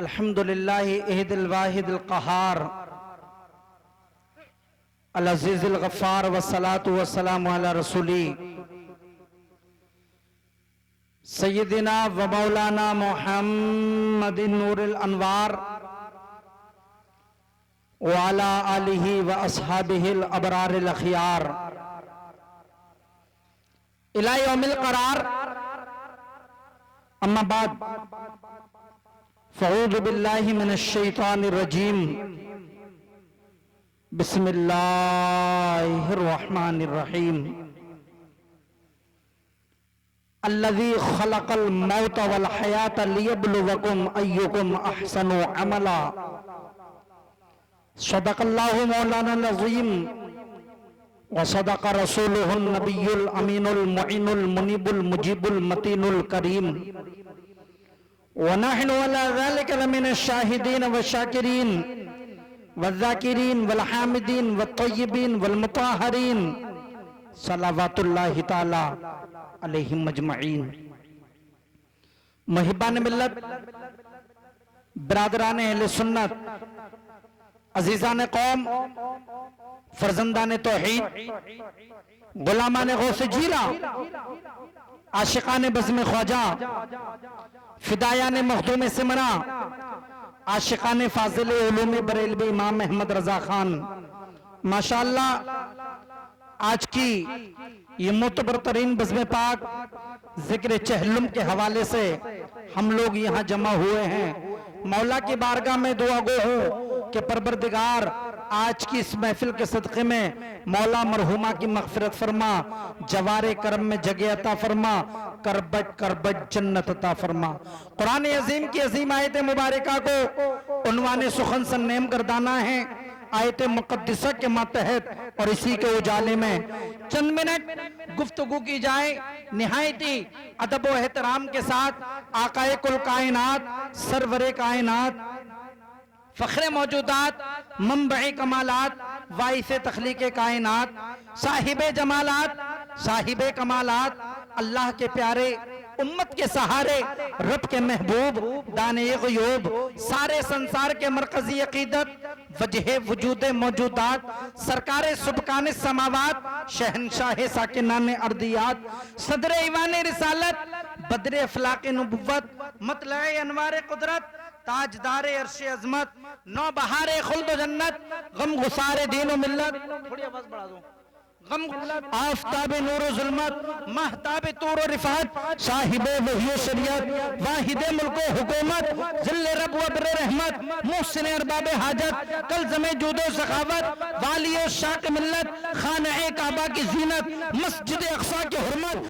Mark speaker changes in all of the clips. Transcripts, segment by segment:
Speaker 1: अल्हम्दुलिल्लाहि इहदिल वाहिदिल क़हार अल अज़ीज़िल गफ़्फ़ार वस्सलातु वस्सलामु अला रसूली सय्यदिना व मौलाना मुहम्मदिन नूरिल अनवार व अला आलिहि व अस्हाबिहिल अबरारिल अख़ियार इला यौमिल क़रार। अम्मा बाद फ़अऊज़ु बिल्लाहि मिनश शैतानिर रजीम। बिस्मिल्लाहिर रहमानिर रहीम। अल्लज़ी खलक़ल मौत वल हयात लियब्लुवकुम अय्युकुम अहसनु अमला। सदक़ल्लाहु मौलानाल अज़ीम व सदक़ रसूलुहुन नबियुल अमीनुल मुइनुल मुनीबुल मुजीबुल मतीनुल करीम व नहनु अला ज़ालिका लमिनश शाहिदीन व शाकिरीन व ज़ाकिरीन वल हामिदीन व तय्यिबीन वल मुताहरीन सलावतुल्लाहि ताला अलैहिम अजमईन। मुहिब्बान मिल्लत, बिरादरान अहले सुन्नत, अजीजान कौम, फर्जंदान तौहीद, गुलामान गौसे जीला, आशिकान बज़्म ख्वाजा, फिदायान मखदूम सिमरा, आशिकान फाजिल उलूम बरेलवी इमाम अहमद रजा खान, माशाअल्लाह आज की ये मोतबर तरीन बज़्म पाक जिक्र चहलुम के हवाले से हम लोग यहाँ जमा हुए हैं। मौला की बारगाह में दुआ गो हूँ कि परवरदिगार आज की इस महफिल के सदक़े में मौला मरहुमा की मग़फ़िरत फरमा, जवारे करम में जगह अता फरमा, करबत करबत जन्नत अता फरमा। कुरान अज़ीम की अज़ीम आयत मुबारका को उन्वाने सुखन से नेम गर्दाना है आयत मुक़द्दिसा के मातहत, और इसी के उजाले में चंद मिनट गुफ्तगू की जाए निहायती अदब व एहतराम के साथ। आकाए कुल कायनात, सरवरे कायनात, फ़ख्रे मौजूदात, मंबए कमालात, वाइसे तख्लीक़े कायनात, साहिबे जमालात, साहिबे कमालात, अल्लाह के प्यारे, उम्मत के सहारे, रब के महबूब, दाने ग़ुयूब, सारे संसार के मरकज़ी अक़ीदत, वजह वजूद मौजूदात, सरकारे सुबकाने समावात, शहनशाह साकिनाने अर्दियात, सदर ईवान रिसालत, बदर अफ़लाक़ नबुव्वत, मतलए अनवार कुदरत, ताजदारे अर्श अज़मत, नौ बहारे खुल्द जन्नत, गम गुसारे दीन व मिल्लत, थोड़ी आवाज़ बढ़ा दो, गम आफ़ताब नूर ज़ुल्मत, महताब तूर रिफ़ात, साहिबे वही शरीयत, वाहिदे मुल्क हुकूमत, ज़िल्ले रब व बर रहमत, मुहसिन अरबाब हाजत, कल ज़मे जूदो सखावत, वालियो शाक मिल्लत, खाने काबा की जीनत, मस्जिद अक़सा की हुर्मत।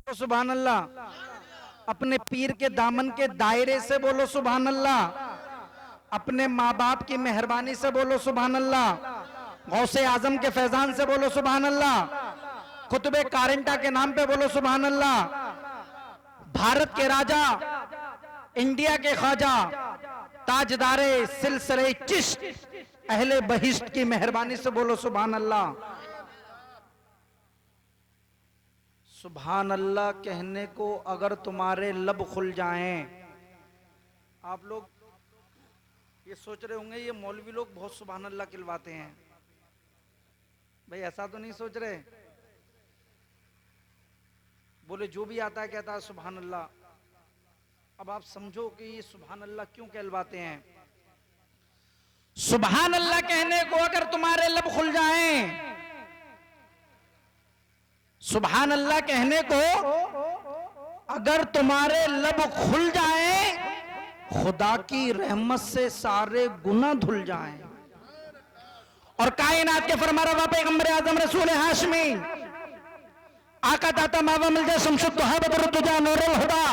Speaker 1: सुभान अल्लाह। अपने पीर के दामन के दायरे से बोलो सुभान अल्लाह। अपने माँ बाप की मेहरबानी से बोलो सुभान अल्लाह। गौसे आजम के फैजान से बोलो सुभान अल्लाह। कुतुबे कारिंटा के नाम पे बोलो सुभान अल्लाह। भारत के राजा, इंडिया के ख्वाजा, ताजदारे सिलसिले चिश्त, अहले बहिश्त की मेहरबानी से बोलो सुभान अल्लाह। सुभान अल्लाह कहने को अगर तुम्हारे लब खुल जाएं। आप लोग ये सोच रहे होंगे ये मौलवी लोग बहुत सुभान अल्लाह कहलवाते हैं। भाई ऐसा तो नहीं सोच रहे। बोले जो भी आता है कहता है सुभान अल्लाह। अब आप समझो कि ये सुभान अल्लाह क्यों कहलवाते हैं। सुभान अल्लाह कहने को अगर तुम्हारे लब खुल जाएं, सुभान अल्लाह कहने को अगर तुम्हारे लब खुल जाएं, खुदा की रहमत से सारे गुनाह धुल जाएं। और कायनात के फरमारवा पैगंबर आजम रसूल हाशमी आका दाता मावा मिल शमशुद बदरुद्दुजा नूरुल हुदा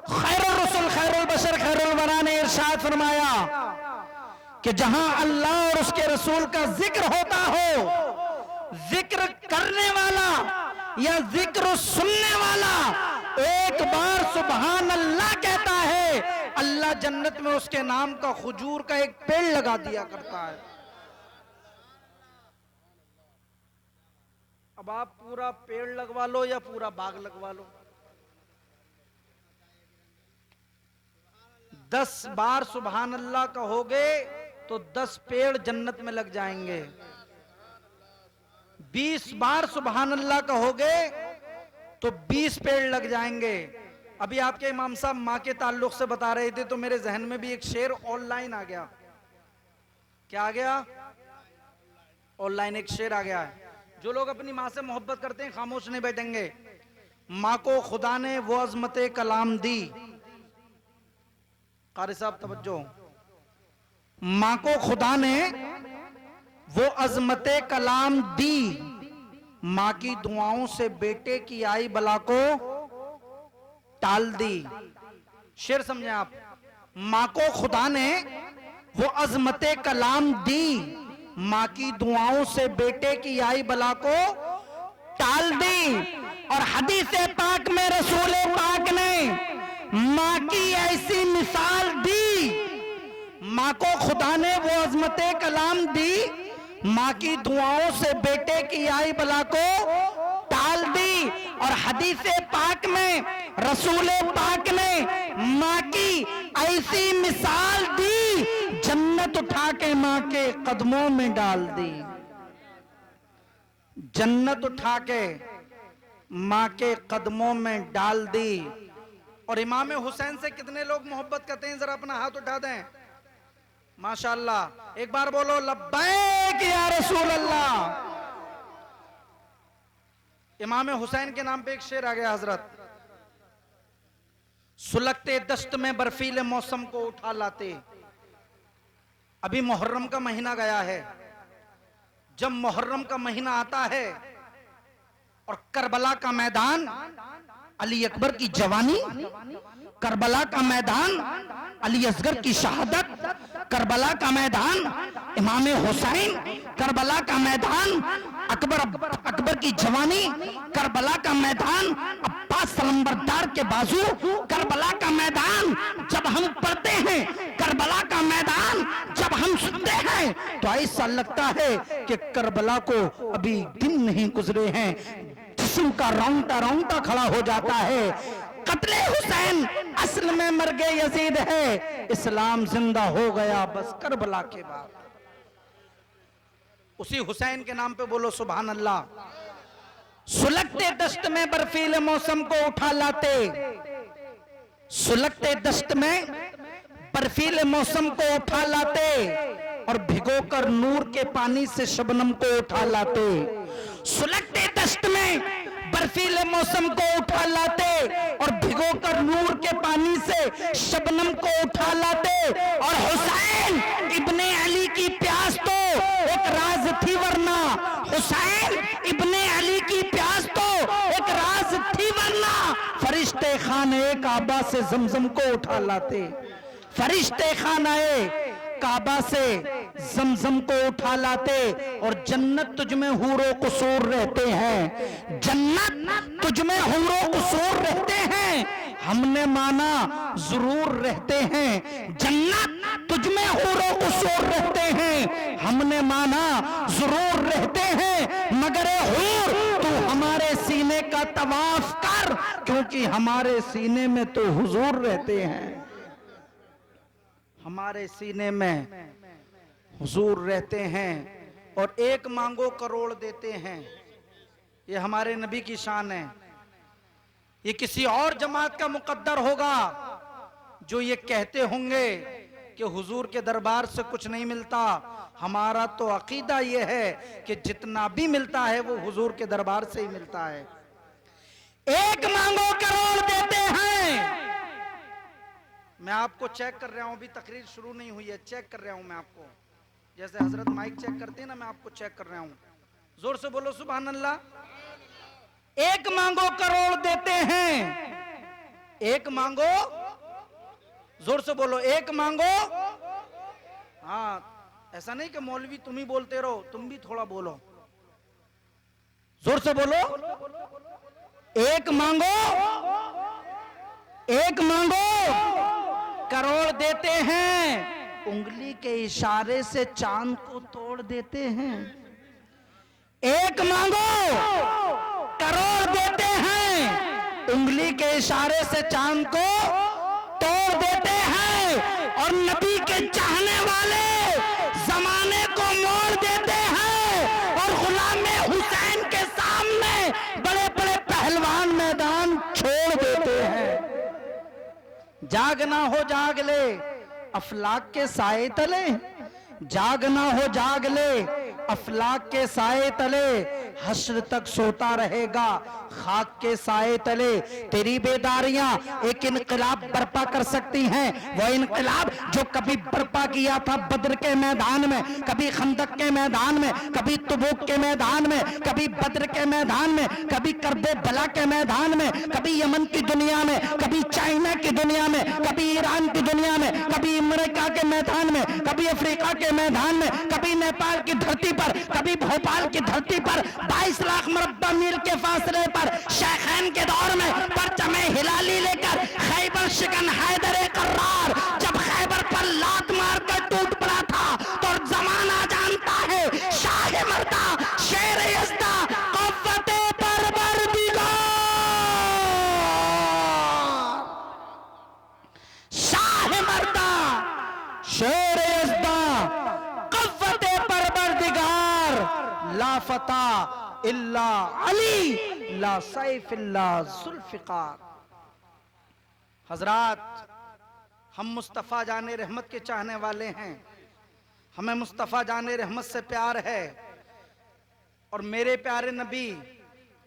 Speaker 1: खैरुर रसूल खैरुल बशर खैरुल वरा ने इरशाद फरमाया कि जहां अल्लाह और उसके रसूल का जिक्र होता हो, जिक्र करने वाला या जिक्र सुनने वाला एक बार सुभान अल्लाह कहता है, अल्लाह जन्नत में उसके नाम का खजूर का एक पेड़ लगा दिया करता है। अब आप पूरा पेड़ लगवा लो या पूरा बाग लगवा लो, 10 बार सुभान अल्लाह कहोगे तो 10 पेड़ जन्नत में लग जाएंगे। 20 बार सुभान अल्लाह कहोगे तो 20 पेड़ लग जाएंगे। अभी आपके इमाम साहब माँ के ताल्लुक से बता रहे थे तो मेरे जहन में भी एक शेर ऑनलाइन आ गया। क्या आ गया? ऑनलाइन एक शेर आ गया है। जो लोग अपनी माँ से मोहब्बत करते हैं खामोश नहीं बैठेंगे। माँ को खुदा ने वो अजमत कलाम दी। कारी साहब तवज्जो। माँ को खुदा ने वो अजमत कलाम दी, माँ की दुआओं से बेटे की आई बला को टाल दी। शेर समझे आप। माँ को खुदा ने वो अजमत कलाम दी, माँ की दुआओं से बेटे की आई बला को टाल दी। और हदीस पाक में रसूल पाक ने माँ की ऐसी मिसाल दी। माँ को खुदा ने वो अजमत कलाम दी, माँ की दुआओं से बेटे की आई बला को टाल दी। और हदीस पाक में रसूल पाक ने माँ की ऐसी मिसाल दी, जन्नत उठा के माँ के कदमों में डाल दी। जन्नत उठा के माँ के कदमों में डाल दी। और इमाम हुसैन से कितने लोग मोहब्बत करते हैं? जरा अपना हाथ उठा दें। माशाअल्लाह। एक बार बोलो लब्बैक या रसूल अल्लाह। इमाम हुसैन के नाम पे एक शेर आ गया हजरत। सुलगते दश्त में बर्फीले मौसम को उठा लाते। अभी मुहर्रम का महीना गया है। जब मुहर्रम का महीना आता है और करबला का मैदान, अली अकबर की जवानी, करबला का मैदान, अली असगर की शहादत, करबला का मैदान, इमाम हुसैन, करबला का मैदान, अकबर की जवानी, करबला का मैदान, अब्बास सलम्बरदार के बाजू, करबला का मैदान। जब हम पढ़ते हैं करबला का मैदान, जब हम सुनते हैं तो ऐसा लगता है कि करबला को अभी दिन नहीं गुजरे हैं। जिस्म का रोंगटा रोंगटा खड़ा हो जाता है। कत्ले हुसैन असल में मर गए यजीद है, इस्लाम जिंदा हो गया बस करबला के बाद। उसी हुसैन के नाम पे बोलो सुभान अल्लाह। सुलगते दश्त में बर्फीले मौसम को उठा लाते, सुलगते दश्त में बर्फीले मौसम को उठा लाते और भिगोकर नूर के पानी से शबनम को उठा लाते। सुलगते दश्त में बर्फीले मौसम को उठा लाते और भिगोकर नूर के पानी से शबनम को उठा लाते। और हुसैन इब्ने अली की प्यास तो एक राज थी, वरना हुसैन इब्ने अली की प्यास तो एक राज थी, वरना फरिश्ते खाने काबा से जमजम को उठा लाते। फरिश्ते खानाए काबा से जमजम को उठा लाते। और जन्नत तुझ में हूरो कुसूर रहते हैं, जन्नत तुझ में हूरो कुसूर रहते हैं, हमने माना जरूर रहते हैं। जन्नत तुझ में हूरो कुसूर रहते हैं, हमने माना जरूर रहते हैं, मगर ए हूर तू हमारे सीने का तवाफ कर, क्योंकि हमारे सीने में तो हुजूर रहते हैं, हमारे सीने में हुजूर रहते हैं। और एक मांगो करोड़ देते हैं, ये हमारे नबी की शान है। ये किसी और जमात का मुकद्दर होगा जो ये कहते होंगे कि हुजूर के दरबार से कुछ नहीं मिलता। हमारा तो अकीदा ये है कि जितना भी मिलता है वो हुजूर के दरबार से ही मिलता है। एक मांगो करोड़ देते हैं। मैं आपको चेक कर रहा हूं, अभी तकरीर शुरू नहीं हुई है, चेक कर रहा हूं मैं आपको, जैसे हजरत माइक चेक करते हैं ना, मैं आपको चेक कर रहा हूं। जोर से बोलो सुभान अल्लाह। एक मांगो करोड़ देते हैं, एक मांगो, जोर से बोलो, एक मांगो। हाँ, ऐसा नहीं कि मौलवी तुम ही बोलते रहो, तुम भी थोड़ा बोलो, जोर से बोलो। एक मांगो, एक मांगो करोड़ देते हैं, उंगली के इशारे से चांद को तोड़ देते हैं। एक मांगो करोड़ देते हैं, उंगली के इशारे से चांद को तोड़ देते हैं। और नबी के चाहने वाले जमाने को मोड़ देते हैं। और गुलाम हुसैन के सामने बड़े बड़े पहलवान मैदान छोड़ देते हैं। जागना हो जाग ले अफलाक के साए तले, जागना हो जाग ले अफलाक के साए तले, हश्र तक सोता रहेगा खाक के साए तले। तेरी बेदारियां एक इनकलाब बर्पा कर सकती हैं, वो इनकलाब जो कभी बर्पा किया था बद्र के मैदान में, कभी खंदक के मैदान में, कभी तबूक के मैदान में, कभी बद्र के मैदान में, कभी करबे बला के मैदान में, कभी यमन की दुनिया में, कभी चाइना की दुनिया में, कभी ईरान की दुनिया में, कभी अमेरिका के मैदान में, कभी अफ्रीका के मैदान में, कभी नेपाल की धरती पर, कभी भोपाल की धरती पर, 22 लाख मुरब्बा मील के फासले पर शेखैन के दौर में परचमे हिलाली लेकर खैबर शिकन हैदर कर्रार जब खैबर पर लात मार कर टूट पड़ा था, तो जमाना जानता है शाह मर्दा शेर यज़्दा क़व्वते परवरदिगार, शाह मर्दा शेर यज़्दा क़व्वते परवरदिगार, ला फता इल्ला अली ला सैफ इल्ला जुल्फ़िकार। हजरात, हम मुस्तफ़ा जाने रहमत के चाहने वाले हैं, हमें मुस्तफ़ा जाने रहमत से प्यार है। और मेरे प्यारे नबी,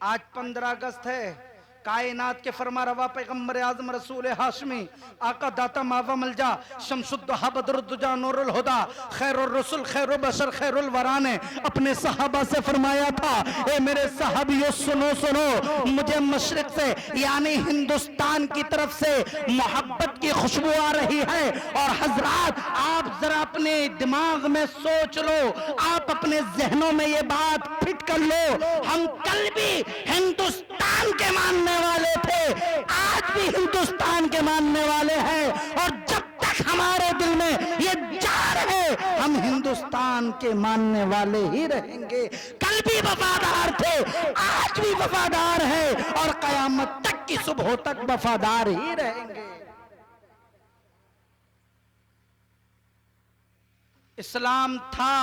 Speaker 1: आज 15 अगस्त है, कायनात के फरमा रवा पैगम्बर आज़म रसूल हाशमी आका दाता मावा मलजा शमसुद्दोहा बदरुद्दुजा नूरुल हुदा खैरुर रसूल खैरुल बशर खैरुल वरा ने अपने सहाबा से फरमाया था, ए मेरे सहाबियों सुनो सुनो, मुझे मशरिक से यानी हिंदुस्तान की तरफ से मोहब्बत की खुशबू आ रही है। और हजरात, आप जरा अपने दिमाग में सोच लो, आप अपने जहनों में ये बात फिट कर लो, हम कल भी हिंदुस्तान के मानने वाले थे, आज भी हिंदुस्तान के मानने वाले हैं। और जब तक हमारे दिल में ये जार है, हम हिंदुस्तान के मानने वाले ही रहेंगे। कल भी वफादार थे, आज भी वफादार है, और कयामत तक की सुबह तक वफादार ही रहेंगे। इस्लाम था,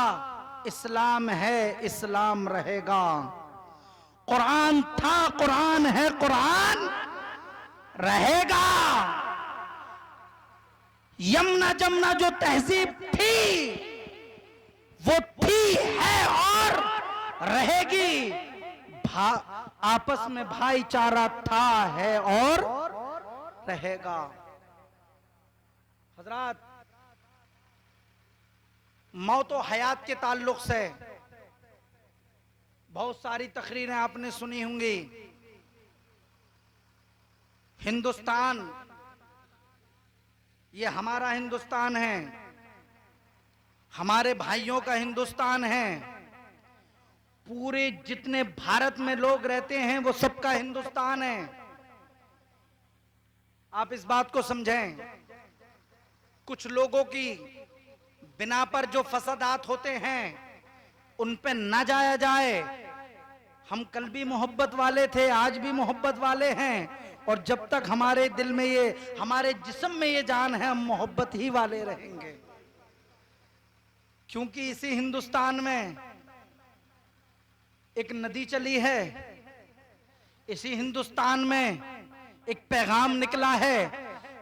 Speaker 1: इस्लाम है, इस्लाम रहेगा। कुरान था, कुरान है, कुरान रहेगा। यमुना जमुना जो तहजीब थी वो थी, है और रहेगी। आपस में भाईचारा था, है और रहेगा। हजरात, मौत और हयात के ताल्लुक से बहुत सारी तकरीरें आपने सुनी होंगी। हिंदुस्तान, ये हमारा हिंदुस्तान है, हमारे भाइयों का हिंदुस्तान है। पूरे जितने भारत में लोग रहते हैं वो सबका हिंदुस्तान है। आप इस बात को समझें। कुछ लोगों की बिना पर जो फसादात होते हैं उन पे ना जाया जाए। हम कल भी मोहब्बत वाले थे, आज भी मोहब्बत वाले हैं, और जब तक हमारे दिल में ये, हमारे जिस्म में ये जान है, हम मोहब्बत ही वाले रहेंगे। क्योंकि इसी हिंदुस्तान में एक नदी चली है, इसी हिंदुस्तान में एक पैगाम निकला है।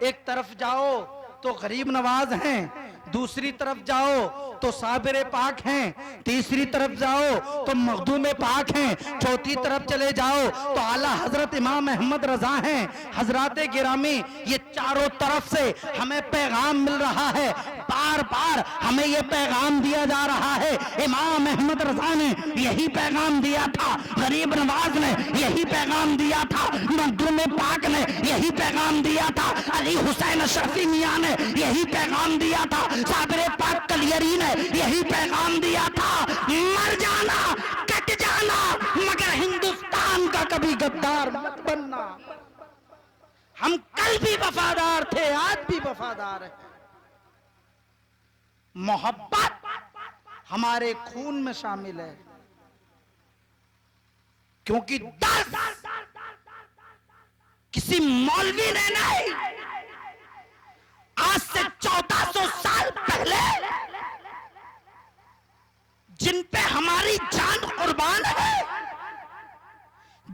Speaker 1: एक तरफ जाओ तो गरीब नवाज हैं, दूसरी तरफ जाओ तो साबिर पाक हैं, तीसरी तरफ जाओ तो मखदूम पाक हैं, चौथी तरफ चले जाओ तो आला हजरत इमाम अहमद रजा हैं। हजरात गिरामी, ये चारों तरफ से हमें पैगाम मिल रहा है, बार बार हमें ये पैगाम दिया जा रहा है। इमाम अहमद रजा ने यही पैगाम दिया था, गरीब नवाज ने यही पैगाम दिया था, मखदूम पाक ने यही पैगाम दिया था, अली हुसैन अशरफी मियां ने यही पैगाम दिया था, साबिर पाक कलियरी ने यही पैगाम दिया था। मर जाना, कट जाना, मगर हिंदुस्तान का कभी गद्दार मत बनना। हम कल भी वफादार थे, आज भी वफादार हैं। मोहब्बत हमारे खून में शामिल है, क्योंकि दर्द किसी मौलवी ने नहीं, आज से 1400 साल पहले जिन पे हमारी जान कुर्बान है,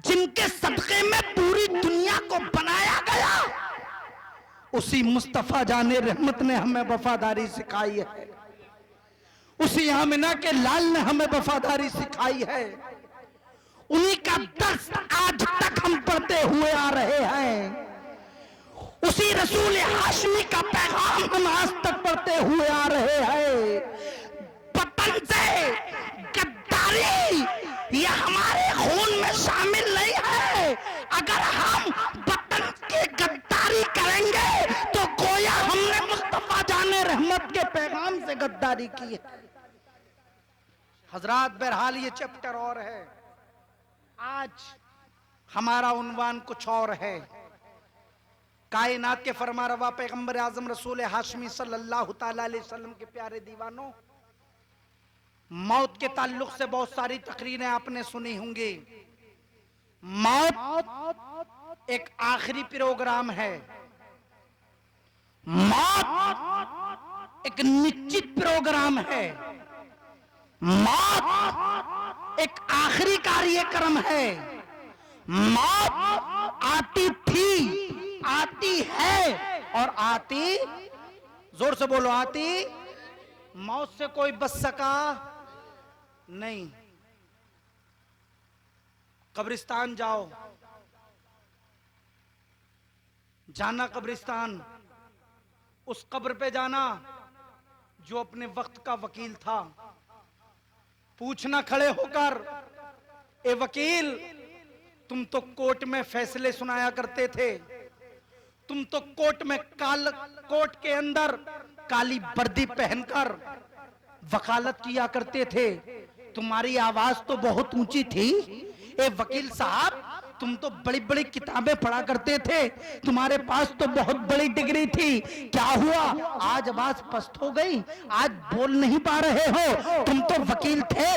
Speaker 1: जिनके सदक़े में पूरी दुनिया को बनाया गया, उसी मुस्तफा जाने रहमत ने हमें वफादारी सिखाई है, उसी आमिना के लाल ने हमें वफादारी सिखाई है। उन्हीं का दर्स आज तक हम पढ़ते हुए आ रहे हैं, उसी रसूल हाशमी का पैगाम हम आज तक पढ़ते हुए आ रहे हैं। वतन से गद्दारी ये हमारे खून में शामिल नहीं है। अगर हम वतन की गद्दारी करेंगे तो गोया हमने मुस्तफा जाने रहमत के पैगाम से गद्दारी की है। हजरात, बहरहाल ये चैप्टर और है, आज हमारा उन्वान कुछ और है। कायनात के फरमारवा पैगंबर आजम रसूल हाशमी सल्लल्लाहु ताला अलैहि वसल्लम के प्यारे दीवानों, मौत के ताल्लुक से बहुत सारी तकरीरें आपने सुनी होंगी। मौत एक आखिरी प्रोग्राम है, मौत एक निश्चित प्रोग्राम है, मौत एक आखिरी कार्यक्रम है। मौत आती थी, आती है और आती, जोर से बोलो, आती। मौत से कोई बच सका नहीं। कब्रिस्तान जाओ, जाना कब्रिस्तान, उस कब्र पे जाना जो अपने वक्त का वकील था। पूछना खड़े होकर, ए वकील, तुम तो कोर्ट में फैसले सुनाया करते थे, तुम तो कोर्ट में कोर्ट के अंदर काली वर्दी पहनकर वकालत किया करते थे, तुम्हारी आवाज तो बहुत ऊंची थी। ए वकील साहब, तुम तो बड़ी बड़ी किताबें पढ़ा करते थे, तुम्हारे पास तो बहुत बड़ी डिग्री थी, क्या हुआ आज आवाज पस्त हो गई, आज बोल नहीं पा रहे हो? तुम तो वकील थे।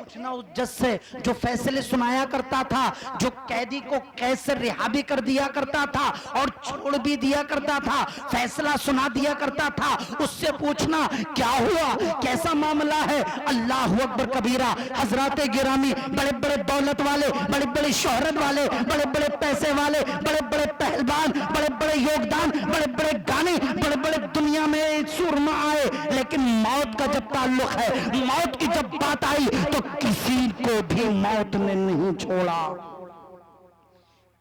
Speaker 1: पूछना उस जज से जो फैसले सुनाया करता था, जो कैदी को कैद से रिहा भी कर दिया करता था और छोड़ भी दिया करता था, फैसला सुना दिया करता था, उससे पूछना क्या हुआ, कैसा मामला है। अल्लाह अकबर कबीरा। हजराते गिरामी, बड़े बड़े दौलत वाले, बड़े बड़े शोहरत वाले, बड़े बड़े पैसे वाले, बड़े बड़े पहलवान, बड़े बड़े योगदान, बड़े बड़े गाने, बड़े बड़े दुनिया में सूरमा आए, लेकिन मौत का जब ताल्लुक है, मौत की जब बात आई तो किसी को भी मौत ने नहीं छोड़ा।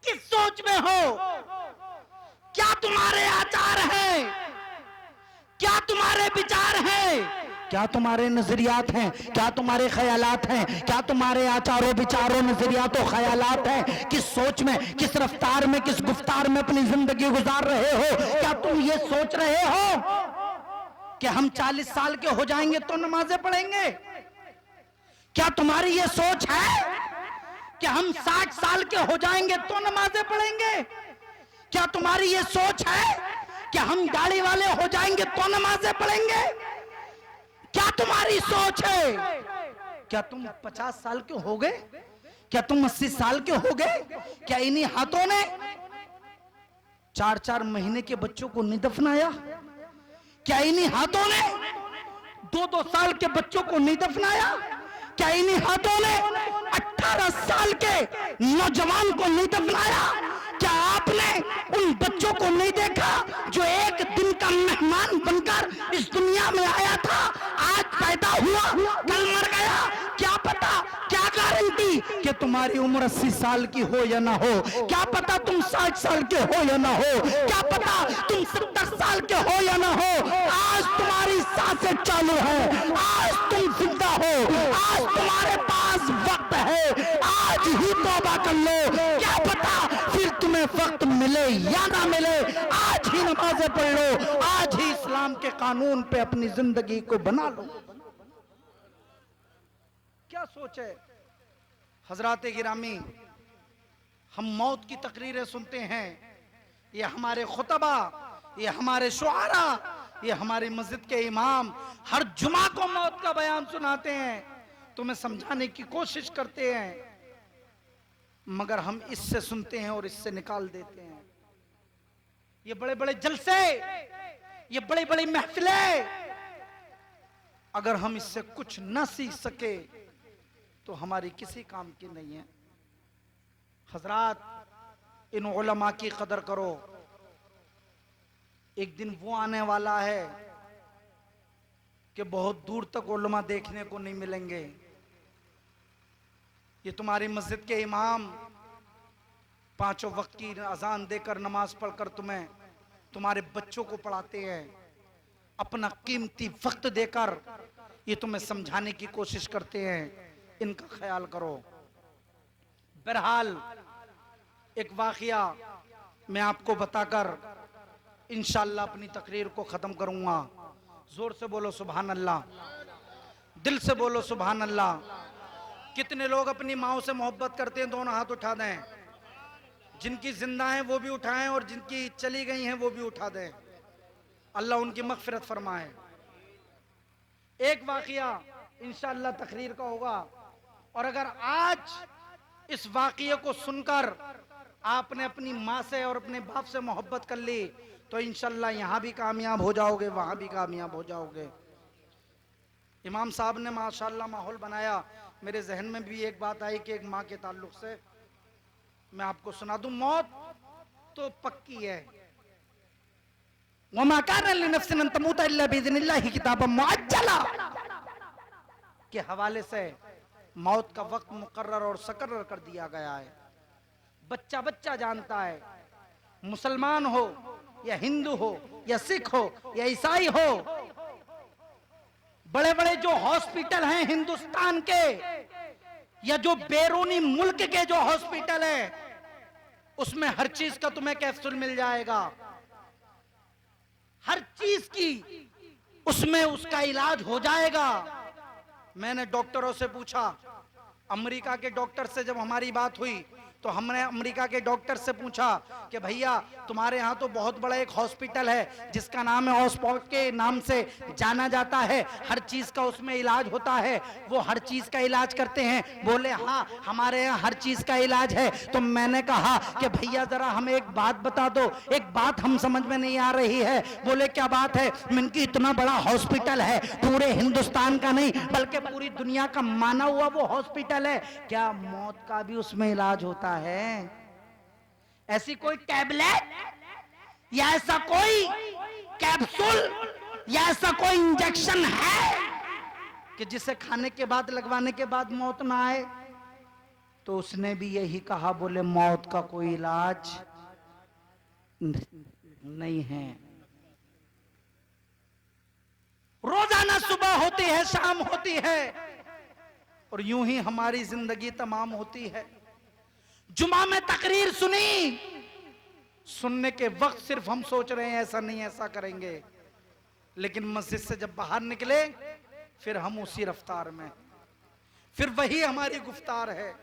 Speaker 1: किस सोच में हो? क्या तुम्हारे आचार हैं? क्या तुम्हारे विचार हैं? क्या तुम्हारे नजरियात हैं? क्या तुम्हारे ख्यालात हैं? क्या तुम्हारे आचारों विचारों नजरियातों ख्यालात हैं? किस सोच में, किस रफ्तार में, किस गुफ्तार में अपनी जिंदगी गुजार रहे हो? क्या तुम ये सोच रहे हो कि हम 40 साल के हो जाएंगे तो नमाजें पढ़ेंगे? क्या तुम्हारी ये सोच है कि हम 60 साल के हो जाएंगे तो नमाजें पढ़ेंगे? क्या तुम्हारी ये सोच है कि हम दाढ़ी वाले हो जाएंगे तो नमाजें पढ़ेंगे? क्या तुम्हारी सोच है? क्या तुम 50 साल के हो गए? क्या तुम 80 साल के हो गए? क्या इन्हीं हाथों ने 4-4 महीने के बच्चों को नहीं दफनाया? क्या इन्हीं हाथों ने 2-2 साल के बच्चों को नहीं दफनाया? क्या इन्हीं हाथों ने 18 साल के नौजवान को नहीं दफनाया? क्या आपने उन बच्चों को नहीं देखा जो एक दिन का मेहमान बनकर इस दुनिया में आया था, आज पैदा हुआ, कल मर गया? क्या पता, क्या गारंटी कि तुम्हारी उम्र 80 साल की हो या ना हो? क्या पता तुम 60 साल के हो या ना हो? क्या पता तुम 70 साल के हो या ना हो? आज तुम्हारी सांसें चालू है, आज तुम जिंदा हो, आज तुम्हारे पास वक्त है, आज ही तौबा कर लो। क्या पता फिर तुम्हें वक्त मिले या ना मिले, आज ही नमाजें पढ़ लो, आज ही इस्लाम के कानून पे अपनी जिंदगी को बना लो। क्या सोच है हजरात गिरामी? हम मौत की तकरीरें सुनते हैं, ये हमारे खुतबा, ये हमारे शुआरा, ये हमारी मस्जिद के इमाम हर जुमा को मौत का बयान सुनाते हैं, तुम्हें समझाने की कोशिश करते हैं, मगर हम इससे सुनते हैं और इससे निकाल देते हैं। ये बड़े बड़े जलसे, ये बड़ी बड़ी महफिलें, अगर हम इससे कुछ न सीख सके तो हमारी किसी काम की नहीं है। हजरात, इन उलमा की कदर करो। एक दिन वो आने वाला है कि बहुत दूर तक उलमा देखने को नहीं मिलेंगे। ये तुम्हारी मस्जिद के इमाम 5 वक्त की अजान देकर, नमाज पढ़कर तुम्हें, तुम्हारे बच्चों को पढ़ाते हैं, अपना कीमती वक्त देकर ये तुम्हें समझाने की कोशिश करते हैं। इनका ख्याल करो। बहरहाल एक वाकया मैं आपको बताकर इंशाअल्लाह अपनी तकरीर को खत्म करूंगा। जोर से बोलो सुभान अल्लाह, दिल से बोलो सुभान अल्लाह। कितने लोग अपनी माओ से मोहब्बत करते हैं? दोनों हाथ उठा दें। जिनकी जिंदा हैं वो भी उठाएं और जिनकी चली गई हैं वो भी उठा दें। अल्लाह उनकी मगफिरत फरमाए। एक वाकया इंशाअल्लाह तकरीर का होगा, और अगर आज इस वाकये को सुनकर आपने अपनी माँ से और अपने बाप से मोहब्बत कर ली तो इंशाअल्लाह यहाँ भी कामयाब हो जाओगे, वहाँ भी कामयाब हो जाओगे। इमाम साहब ने माशाअल्लाह माहौल बनाया। मेरे जहन में भी एक बात आई कि एक माँ के ताल्लुक से मैं आपको सुना दूं। मौत तो पक्की है, वमा कान लिनफ्सिन अन तमूता इल्ला बिइज़्निल्लाहि किताबन मुअज्जला के हवाले से मौत का वक्त मुकर्रर और सकर्रर कर दिया गया है। बच्चा बच्चा जानता है, मुसलमान हो या हिंदू हो या सिख हो या ईसाई हो। बड़े बड़े जो हॉस्पिटल हैं हिंदुस्तान के या जो बैरूनी मुल्क के जो हॉस्पिटल है, उसमें हर चीज का तुम्हें कैप्सूल मिल जाएगा, हर चीज की उसमें उसका इलाज हो जाएगा। मैंने डॉक्टरों से पूछा, अमेरिका के डॉक्टर से जब हमारी बात हुई तो हमने अमेरिका के डॉक्टर से पूछा कि भैया तुम्हारे यहाँ तो बहुत बड़ा एक हॉस्पिटल है जिसका नाम है ऑक्सफोर्ड के नाम से जाना जाता है, हर चीज का उसमें इलाज होता है, वो हर चीज का इलाज करते हैं? बोले हाँ हमारे यहाँ हर चीज का इलाज है। तो मैंने कहा कि भैया जरा हमें एक बात बता दो, एक बात हम समझ में नहीं आ रही है। बोले क्या बात है? इनकी इतना बड़ा हॉस्पिटल है, पूरे हिंदुस्तान का नहीं बल्कि पूरी दुनिया का माना हुआ वो हॉस्पिटल है, क्या मौत का भी उसमें इलाज होता है? ऐसी कोई टैबलेट या ऐसा कोई कैप्सूल या ऐसा कोई इंजेक्शन है कि जिसे खाने के बाद, लगवाने के बाद मौत ना आए? तो उसने भी यही कहा, बोले मौत का कोई इलाज नहीं है। रोजाना सुबह होती है, शाम होती है और यूं ही हमारी जिंदगी तमाम होती है। जुमा में तकरीर सुनी, सुनने के वक्त सिर्फ हम सोच रहे हैं ऐसा नहीं ऐसा करेंगे, लेकिन मस्जिद से जब बाहर निकले फिर हम उसी रफ्तार में, फिर वही हमारी गुफ्तार है,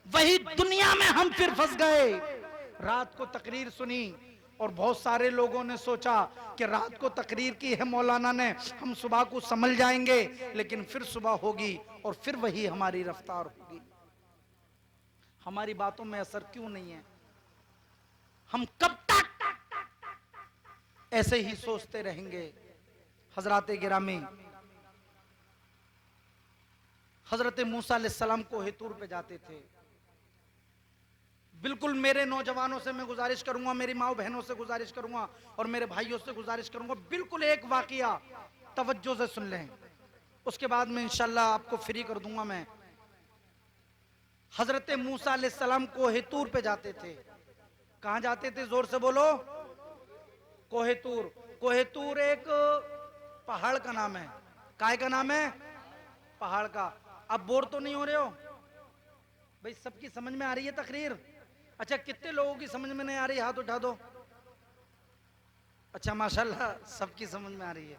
Speaker 1: वही दुनिया में हम फिर फंस गए। रात को तकरीर सुनी, और बहुत सारे लोगों ने सोचा कि रात को तकरीर की है मौलाना ने, हम सुबह को संभल जाएंगे, लेकिन फिर सुबह होगी और फिर वही हमारी रफ्तार होगी। हमारी बातों में असर क्यों नहीं है? हम कब तक ऐसे ही सोचते रहेंगे? हजराते गिरामी, हजरत मूसा अलैहिस्सलाम को हेतूर पे जाते थे। बिल्कुल मेरे नौजवानों से मैं गुजारिश करूंगा, मेरी माओ बहनों से गुजारिश करूंगा और मेरे भाइयों से गुजारिश करूंगा, बिल्कुल एक वाकया तवज्जो से सुन लें, उसके बाद में इंशाल्लाह आपको फ्री कर दूंगा मैं। हजरत मूसा अलैहिस्सलाम कोहेतूर पे जाते थे। कहां जाते थे? जोर से बोलो। कोहेतूर। कोहेतूर एक पहाड़ का नाम है। काय का नाम है? पहाड़ का। अब बोर तो नहीं हो रहे हो भाई? सबकी समझ में आ रही है तकरीर? अच्छा, कितने लोगों की समझ में नहीं आ रही? हाथ उठा दो। अच्छा माशाल्लाह, सबकी समझ में आ रही है।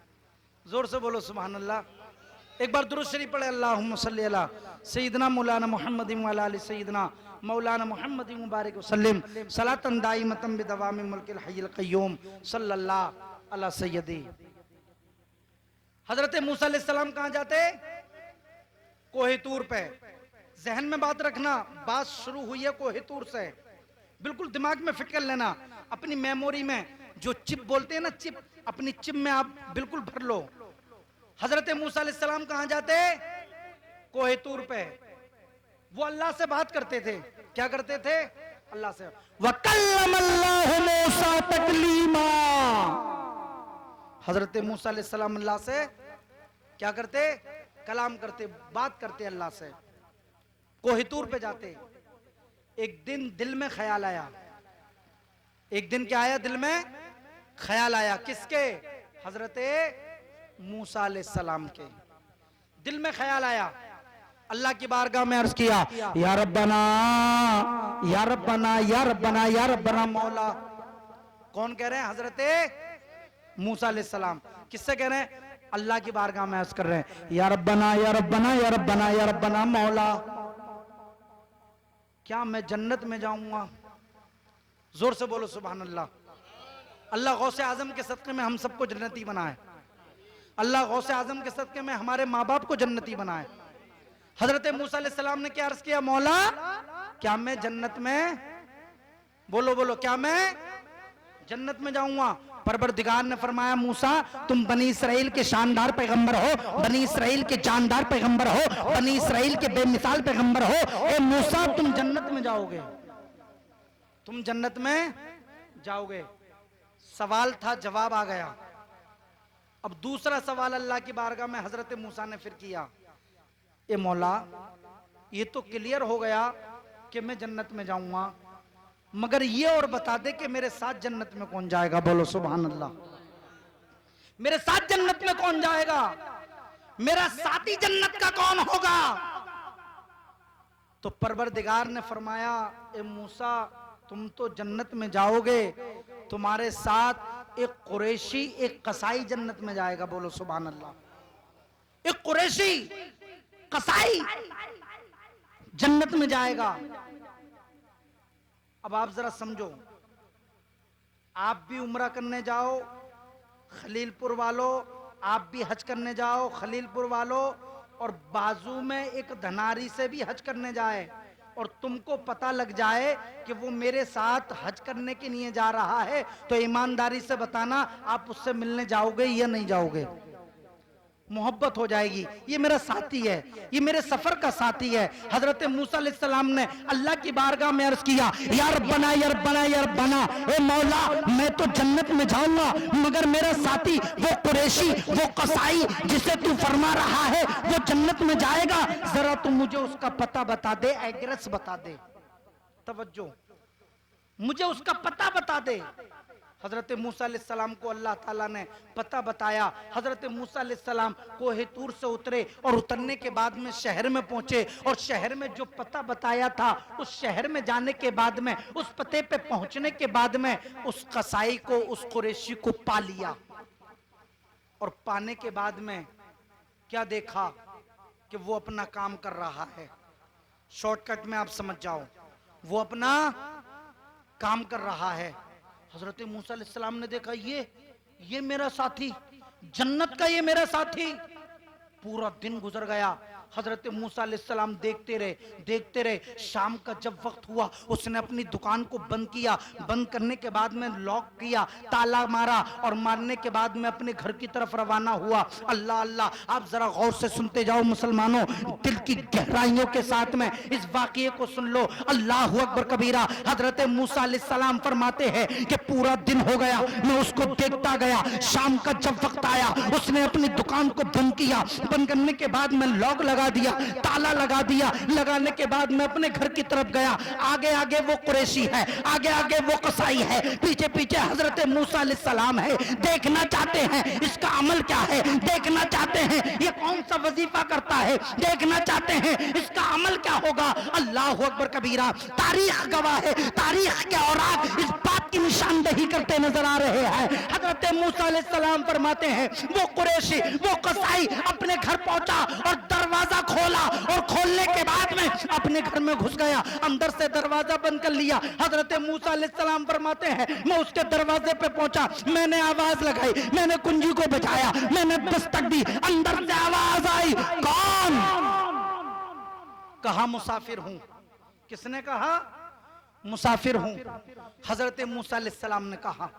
Speaker 1: जोर से बोलो सुभान अल्लाह। एक बार दुरूद शरीफ पढ़े, अल्लाहुम्मा सल्ली अला सय्यिदना मौलाना मुहम्मदिन व अला आलि सय्यिदना मौलाना मुहम्मदिन मुबारक वसल्लम सलातन दाइमतन बिदवामि मुल्किल हय्यिल क़य्यूम सल्लल्लाहु अला सय्यदी। हजरत मूसा अलैहिस्सलाम कहां जाते? कोहेतूर पे। जहन में बात रखना, बात शुरू हुई है कोहेतूर से। बिल्कुल दिमाग में फिट कर लेना, अपनी मेमोरी में जो चिप बोलते हैं ना, चिप, अपनी चिप में आप बिल्कुल भर लो। हजरत मूसा अलैहिस्सलाम कहां जाते? कोहेतूर पे। वो अल्लाह से बात करते थे। क्या करते थे? अल्लाह से। वकल्लमल्लाहु मूसा तकलीमा। हजरत मूसा अलैहिस्सलाम अल्लाह से क्या करते? कलाम करते, बात करते अल्लाह से। कोहितूर पे जाते। एक दिन दिल में ख्याल आया। एक दिन क्या आया? दिल में ख्याल आया। किसके? हजरत मूसा अलैहिस्सलाम के दिल में ख्याल आया। अल्लाह की बारगाह में अर्ज किया, या रब्बना या रब्बना या रब्बना या रब्बना मौला। कौन कह रहे हैं? हजरत मूसा अलैहिस्सलाम। किससे कह रहे हैं? अल्लाह की बारगाह में अर्ज कर रहे हैं, या रब्बना या रब्बना या रब्बना या रब्बना मौला, क्या मैं जन्नत में जाऊंगा? जोर से बोलो सुभान अल्लाह। अल्लाह गौसे आजम के सदके में हम सबको जन्नती बनाए। अल्लाह गौसे आजम के सदके में हमारे माँ बाप को जन्नती बनाए। हजरत मूसा अलैहिस्सलाम ने क्या अर्ज किया? मौला, क्या मैं जन्नत में, बोलो बोलो, क्या मैं जन्नत में जाऊंगा? परवरदिगार ने फरमाया, मूसा तुम बनी इसराइल के शानदार पैगंबर हो, बनी इसराइल के जानदार पैगंबर हो, बनी इसराइल के बेमिसाल पैगंबर हो। ए मूसा, तुम जन्नत में जाओगे, तुम जन्नत में जाओगे। सवाल था, जवाब आ गया। अब दूसरा सवाल अल्लाह की बारगाह में हजरत मूसा ने फिर किया, ए मौला, ये तो क्लियर हो गया कि मैं जन्नत में जाऊंगा, मगर ये और बता दे कि मेरे साथ जन्नत में कौन जाएगा? बोलो सुभान अल्लाह। मेरे साथ जन्नत में कौन जाएगा? मेरा साथी जन्नत का कौन होगा? तो परवरदिगार ने फरमाया, ए मूसा, तुम तो जन्नत में जाओगे, तुम्हारे साथ एक कुरैशी, एक कसाई जन्नत में जाएगा। बोलो सुभान अल्लाह। एक कुरैशी कसाई जन्नत में जाएगा। अब आप जरा समझो, आप भी उम्रा करने जाओ खलीलपुर वालों, आप भी हज करने जाओ खलीलपुर वालों, और बाजू में एक धनारी से भी हज करने जाए और तुमको पता लग जाए कि वो मेरे साथ हज करने के लिए जा रहा है, तो ईमानदारी से बताना, आप उससे मिलने जाओगे या नहीं जाओगे? मोहब्बत हो जाएगी। ये मेरा साथी है, ये मेरे सफर का साथी है। हजरत मूसा अलैहिस्सलाम ने अल्लाह की बारगाह में अर्ज किया, या रब्बना या रब्बना या रब्बना, ए मौला, मैं तो जन्नत में जाऊंगा, मगर मेरा साथी वो कुरैशी, वो कसाई जिसे तू फरमा रहा है वो जन्नत में जाएगा, जरा तू मुझे उसका पता बता दे, एड्रेस बता दे। तवज्जो, मुझे उसका पता बता दे। हजरत मूसा अलैहिस्सलाम को अल्लाह ताला ने पता बताया। हजरत मूसा अलैहिस्सलाम कोहेतूर से उतरे और उतरने के बाद में शहर में पहुंचे, और शहर में जो पता बताया था उस शहर में जाने के बाद में, उस पते पे पहुंचने के बाद में उस कसाई को, उस कुरैशी को पा लिया। और पाने के बाद में क्या देखा कि वो अपना काम कर रहा है। शॉर्टकट में आप समझ जाओ, वो अपना काम कर रहा है। हजरत मूसा अलैहिस्सलाम ने देखा ये मेरा साथी, जन्नत का ये मेरा साथी। पूरा दिन गुजर गया, हजरत मूसा अलैहिस्सलाम देखते रहे। शाम का जब वक्त हुआ, उसने अपनी दुकान को बंद किया। बंद करने के बाद में लॉक किया, ताला मारा, और मारने के बाद में अपने घर की तरफ रवाना हुआ। अल्लाह अल्लाह, आप जरा गौर से सुनते जाओ मुसलमानों, दिल की गहराइयों के साथ में इस वाकये को सुन लो। अल्लाह अकबर कबीरा। हजरत मूसा अलैहिस्सलाम फरमाते हैं कि पूरा दिन हो गया, मैं उसको देखता गया। शाम का जब वक्त आया, उसने अपनी दुकान को बंद किया। बंद करने के बाद में लॉक लगा दिया, ताला लगा दिया। लगाने के बाद मैं अपने घर की तरफ गया। आगे आगे वो कुरैशी है, आगे आगे वो कसाई है, पीछे पीछे हजरत मूसा अलैहिस्सलाम है। देखना चाहते हैं इसका अमल क्या है, देखना चाहते हैं ये कौन सा वजीफा करता है, देखना चाहते हैं इसका अमल क्या होगा। अल्लाह अकबर कबीरा। तारीख गवाह है, तारीख के औरात इस बात की निशानदेही करते नजर आ रहे हैं। हजरत मूसा अलैहिस्सलाम फरमाते हैं वो कुरैशी, वो कसाई अपने घर पहुंचा और दरवाजा खोला, और खोलने के बाद में अपने घर में घुस गया। अंदर से दरवाजा बंद कर लिया। हजरत मूसा अलैहिस्सलाम फरमाते हैं मैं उसके दरवाजे पे पहुंचा, मैंने आवाज लगाई, मैंने कुंजी को बजाया, मैंने दस्तक दी। अंदर से आवाज आई, कौन? कहा मुसाफिर हूं। किसने कहा? मुसाफिर हूं। हजरत मूसा अलैहिस्सलाम ने कहा,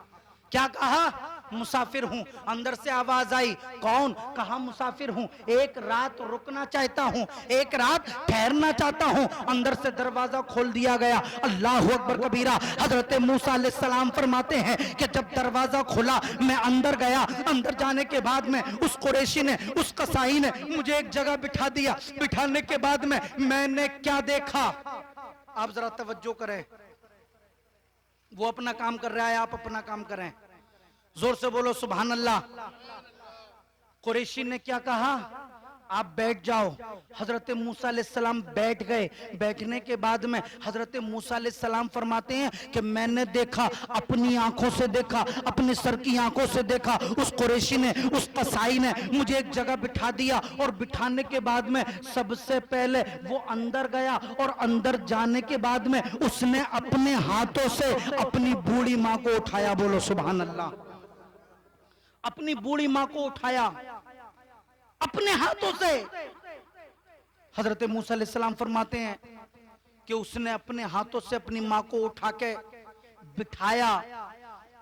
Speaker 1: क्या कहा? मुसाफिर हूं। अंदर से आवाज आई, कौन? कहा मुसाफिर हूं, एक रात रुकना चाहता हूं, एक रात ठहरना चाहता हूं। अंदर से दरवाजा खोल दिया गया। अल्लाह अकबर कबीरा। हजरत मूसा अलैहिस्सलाम फरमाते हैं कि जब दरवाजा खुला, मैं अंदर गया। अंदर जाने के बाद में उस कुरैशी ने, उस कसाई ने मुझे एक जगह बिठा दिया। बिठाने के बाद में मैंने क्या देखा, आप जरा तवज्जो करें। वो अपना काम कर रहा है, आप अपना काम करें। जोर से बोलो सुभान अल्लाह। कुरैशी ने क्या कहा, आप बैठ जाओ। हजरत मूसा अलैहिस्सलाम बैठ गए। बैठने के बाद में हजरत मूसा अलैहिस्सलाम फरमाते हैं कि मैंने देखा, अपनी आंखों से देखा, अपने सर की आंखों से देखा। उस कुरैशी ने, उस कसाई ने मुझे एक जगह बिठा दिया, और बिठाने के बाद में सबसे पहले वो अंदर गया, और अंदर जाने के बाद में उसने अपने हाथों से अपनी बूढ़ी माँ को उठाया। बोलो सुभान अल्लाह। अपनी बूढ़ी माँ को उठाया अपने हाथों से। हजरत मूसा अलैहिस्सलाम फरमाते हैं कि उसने अपने हाथों से अपनी माँ को उठा के बिठाया,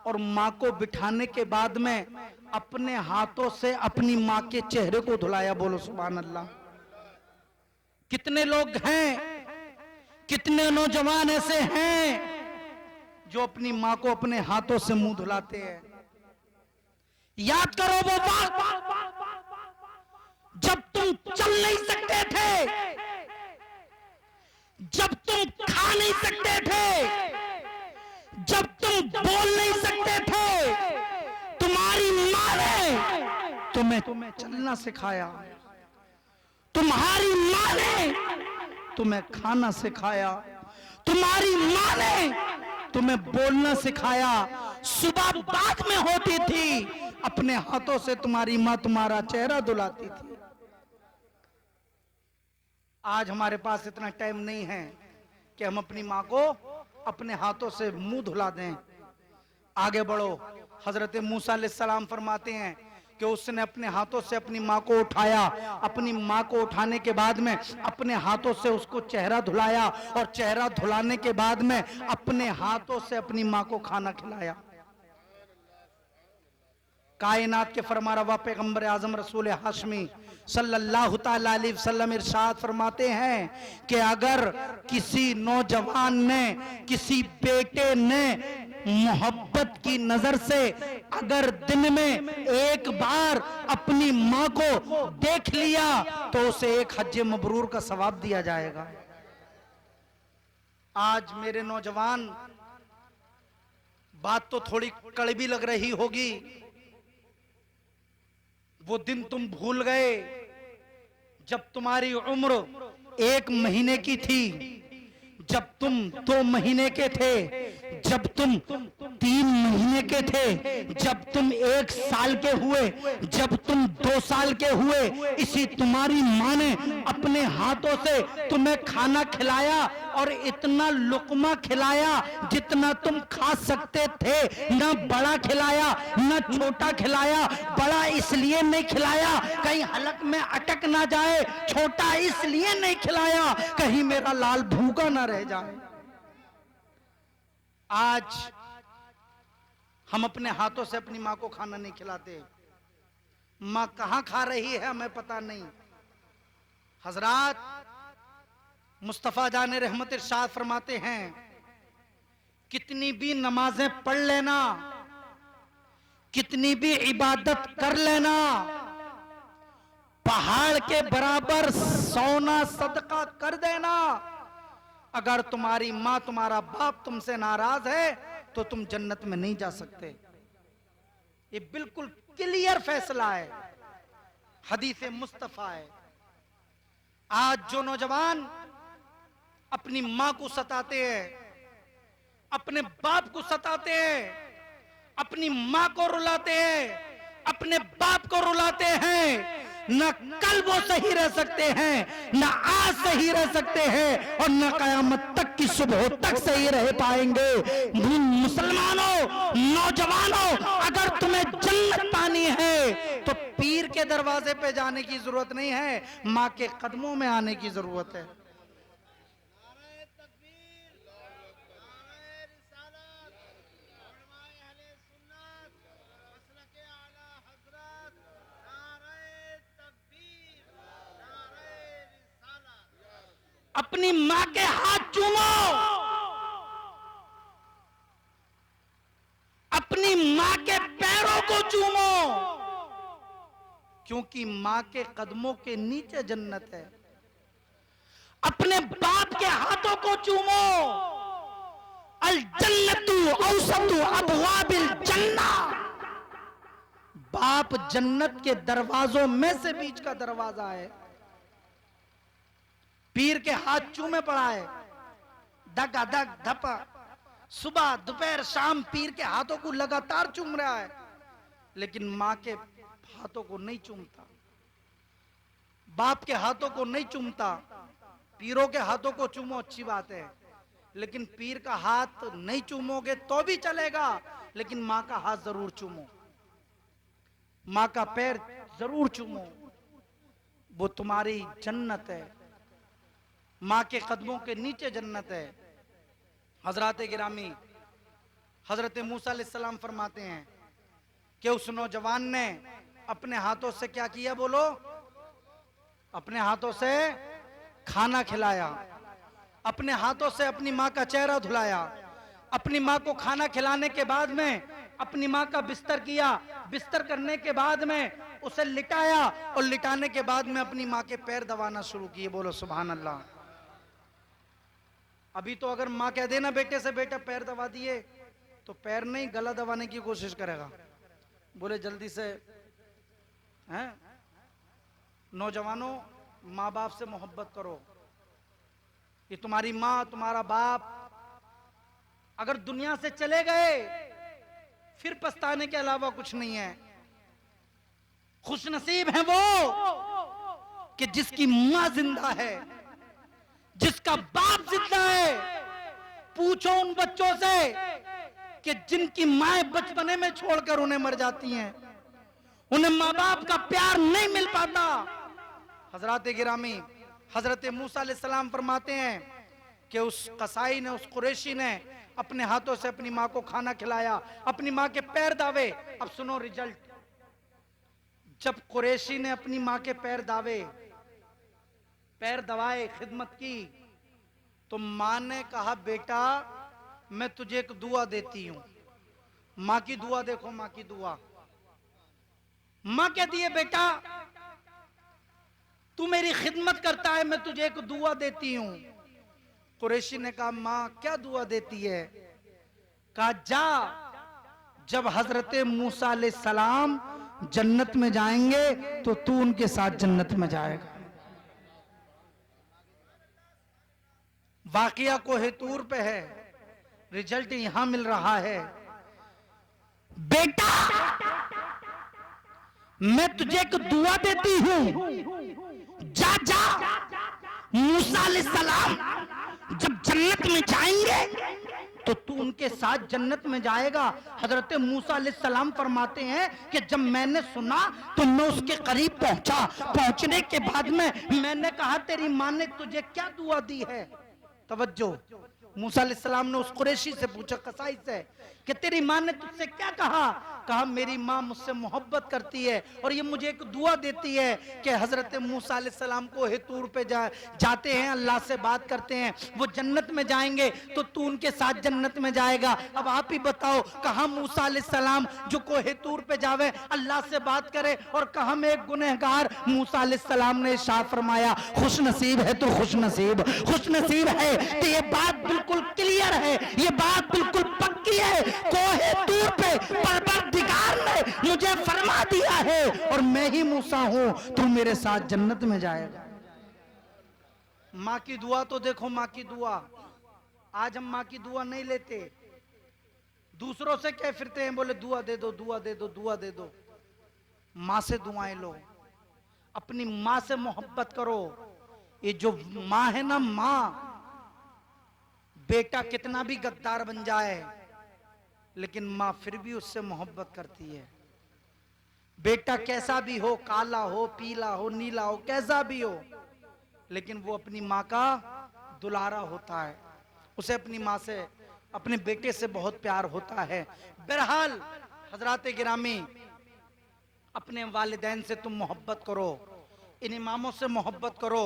Speaker 1: और माँ को बिठाने के बाद में अपने हाथों से अपनी माँ के चेहरे को धुलाया। बोलो सुभान अल्लाह। कितने लोग हैं, कितने नौजवान ऐसे हैं जो अपनी माँ को अपने हाथों से मुंह धुलाते हैं। याद करो वो बात जब तुम चल नहीं सकते थे, जब तुम खा नहीं सकते थे, जब तुम बोल नहीं सकते थे, तुम्हारी माँ ने तुम्हें चलना सिखाया, तुम्हारी माँ ने तुम्हें खाना सिखाया, तुम्हारी माँ ने तुम्हें बोलना सिखाया। सुबह बाग में होती थी, अपने हाथों से तुम्हारी माँ तुम्हारा चेहरा धुलाती थी। आज हमारे पास इतना टाइम नहीं है कि हम अपनी माँ को अपने हाथों से मुंह धुला दें। आगे बढ़ो। हजरत मूसा अलैहिस्सलाम फरमाते हैं कि उसने अपने हाथों से अपनी माँ को उठाया। अपनी माँ को उठाने के बाद में अपने हाथों से उसको चेहरा धुलाया, और चेहरा धुलाने के बाद में अपने हाथों से अपनी माँ को खाना खिलाया। कायनात के फरमारवा पैगंबर आजम रसूल हाशमी सल्लल्लाहु तआला अलैहि वसल्लम इरशाद फरमाते हैं कि अगर किसी नौजवान ने, किसी बेटे ने मोहब्बत की नजर से अगर दिन में एक बार अपनी माँ को देख लिया, तो उसे एक हज मबरूर का सवाब दिया जाएगा। आज मेरे नौजवान, बात तो थोड़ी कड़वी लग रही होगी, वो दिन तुम भूल गए जब तुम्हारी उम्र 1 महीने की थी, जब तुम 2 महीने के थे, जब तुम 3 महीने के थे, जब तुम 1 साल के हुए, जब तुम 2 साल के हुए, इसी तुम्हारी माँ ने अपने हाथों से तुम्हें खाना खिलाया और इतना लुकमा खिलाया जितना तुम खा सकते थे। ना बड़ा खिलाया ना छोटा खिलाया। बड़ा इसलिए नहीं खिलाया कहीं हलक में अटक ना जाए, छोटा इसलिए नहीं खिलाया कहीं मेरा लाल भूखा ना रह जाए। आज हम अपने हाथों से अपनी मां को खाना नहीं खिलाते। मां कहां खा रही है हमें पता नहीं। हजरात, मुस्तफा जाने रहमत इरशाद फरमाते हैं, कितनी भी नमाजें पढ़ लेना, कितनी भी इबादत कर लेना, पहाड़ के बराबर सोना सदका कर देना, अगर तुम्हारी मां तुम्हारा बाप तुमसे नाराज है तो तुम जन्नत में नहीं जा सकते। ये बिल्कुल क्लियर फैसला है, हदीस मुस्तफा है। आज जो नौजवान अपनी मां को सताते हैं, अपने बाप को सताते हैं, अपनी मां को रुलाते हैं, अपने बाप को रुलाते हैं, न कल वो सही रह सकते हैं, न आज सही रह सकते हैं और न कयामत तक की सुबह तक सही रह पाएंगे। मुसलमानों, नौजवानों, अगर तुम्हें जन्नत पानी है तो पीर के दरवाजे पे जाने की जरूरत नहीं है, मां के कदमों में आने की जरूरत है। अपनी मां के हाथ चूमो, अपनी मां के पैरों को चूमो, क्योंकि मां के कदमों के नीचे जन्नत है। अपने बाप के हाथों को चूमो। अल जन्नतु औसतु अबवाबिल जन्ना, बाप जन्नत के दरवाजों में से बीच का दरवाजा है। पीर के हाथ चूमे पड़ा है, धका धक धपा, सुबह दोपहर शाम पीर के हाथों को लगातार चूम रहा है, लेकिन मां के हाथों को नहीं चूमता, बाप के हाथों को नहीं चूमता। पीरों के हाथों को चूमो अच्छी बात है, लेकिन पीर का हाथ नहीं चूमोगे तो भी चलेगा, लेकिन मां का हाथ जरूर चूमो, मां का पैर जरूर चूमो, वो तुम्हारी जन्नत है। मां के कदमों के नीचे जन्नत है। हजरत गिरामी हजरत मूसा अलैहिस्सलाम फरमाते हैं कि उस नौजवान ने अपने हाथों से क्या किया, बोलो, अपने हाथों से खाना खिलाया, अपने हाथों से अपनी मां का चेहरा धुलाया, अपनी मां को खाना खिलाने के बाद में अपनी मां का बिस्तर किया, बिस्तर करने के बाद में उसे लिटाया और लिटाने के बाद में अपनी मां के पैर दबाना शुरू किए। बोलो सुभान अल्लाह। अभी तो अगर मां कह देना बेटे से, बेटा पैर दबा दिए, तो पैर नहीं गला दबाने की कोशिश करेगा। बोले जल्दी से हैं। नौजवानों, माँ बाप से मोहब्बत करो। ये तुम्हारी माँ तुम्हारा बाप अगर दुनिया से चले गए फिर पछताने के अलावा कुछ नहीं है। खुशनसीब है वो कि जिसकी माँ जिंदा है, जिसका बाप जिंदा है। पूछो उन बच्चों से कि जिनकी माएं बचपने में छोड़कर उन्हें मर जाती हैं, उन्हें माँ बाप का प्यार नहीं मिल पाता। हजरत गिरामी हजरत मूसा अलैहिस्सलाम फरमाते हैं कि उस कसाई ने, उस कुरैशी ने अपने हाथों से अपनी माँ को खाना खिलाया, अपनी माँ के पैर दावे। अब सुनो रिजल्ट। जब कुरैशी ने अपनी माँ के पैर दावे, पैर दबाए, खिदमत की, तो माँ ने कहा बेटा मैं तुझे एक दुआ देती हूं। माँ की दुआ देखो, माँ की दुआ। माँ कहती है बेटा तू मेरी खिदमत करता है, मैं तुझे एक दुआ देती हूं। कुरैशी ने कहा माँ क्या दुआ देती है? कहा जा, जब हजरत मूसा अलैहिस्सलाम जन्नत में जाएंगे तो तू उनके साथ जन्नत में जाएगा। वाकया कोहे तूर पे है, रिजल्ट यहां मिल रहा है। बेटा मैं तुझे एक दुआ देती हूं, जा जा मूसा अलैहिस्सलाम जब जन्नत में जाएंगे तो तू उनके साथ जन्नत में जाएगा। हजरत मूसा अलैहिस्सलाम फरमाते हैं कि जब मैंने सुना तो मैं उसके करीब पहुंचा। पहुंचने के बाद में मैंने कहा तेरी मां ने तुझे क्या दुआ दी है? तवज्जो, मूसा अलैहिस्सलाम ने उस कुरैशी से पूछा, कसाई से, कि तेरी मां ने तुझसे क्या कहा? कहा मेरी मां मुझसे मोहब्बत करती है और ये मुझे एक दुआ देती है कि हजरत मूसा अलैहिस्सलाम को हेतूर पे जाते हैं, अल्लाह से बात करते हैं, वो जन्नत में जाएंगे तो तू उनके साथ जन्नत में जाएगा। अब आप ही बताओ, कहा मूसा अलैहिस्सलाम जो को हेतूर पे जावे, अल्लाह से बात करे, और कहा मैं एक गुनहगार। मूसा अलैहिस्सलाम ने इरशाद फरमाया, खुश नसीब है तो खुश नसीब, खुश नसीब है कि ये बात बिल्कुल क्लियर है, ये बात बिल्कुल पक्की है। कोहे तूर पे परवरदिगार ने मुझे फरमा दिया है और मैं ही मूसा हूं, तू मेरे साथ जन्नत में जाएगा। माँ की दुआ तो देखो, माँ की दुआ। आज हम माँ की दुआ नहीं लेते, दूसरों से कह फिरते हैं, बोले दुआ दे दो, दुआ दे दो, दुआ दे दो। माँ से दुआएं लो, अपनी माँ से मोहब्बत करो। ये जो माँ है ना, माँ, बेटा कितना भी गद्दार बन जाए लेकिन माँ फिर भी उससे मोहब्बत करती है। बेटा कैसा भी हो, काला हो, पीला हो, नीला हो, कैसा भी हो, लेकिन वो अपनी माँ का दुलारा होता है। उसे अपनी माँ से, अपने बेटे से बहुत प्यार होता है। बहरहाल हजरात गिरामी, अपने वालिदैन से तुम मोहब्बत करो, इन इमामों से मोहब्बत करो,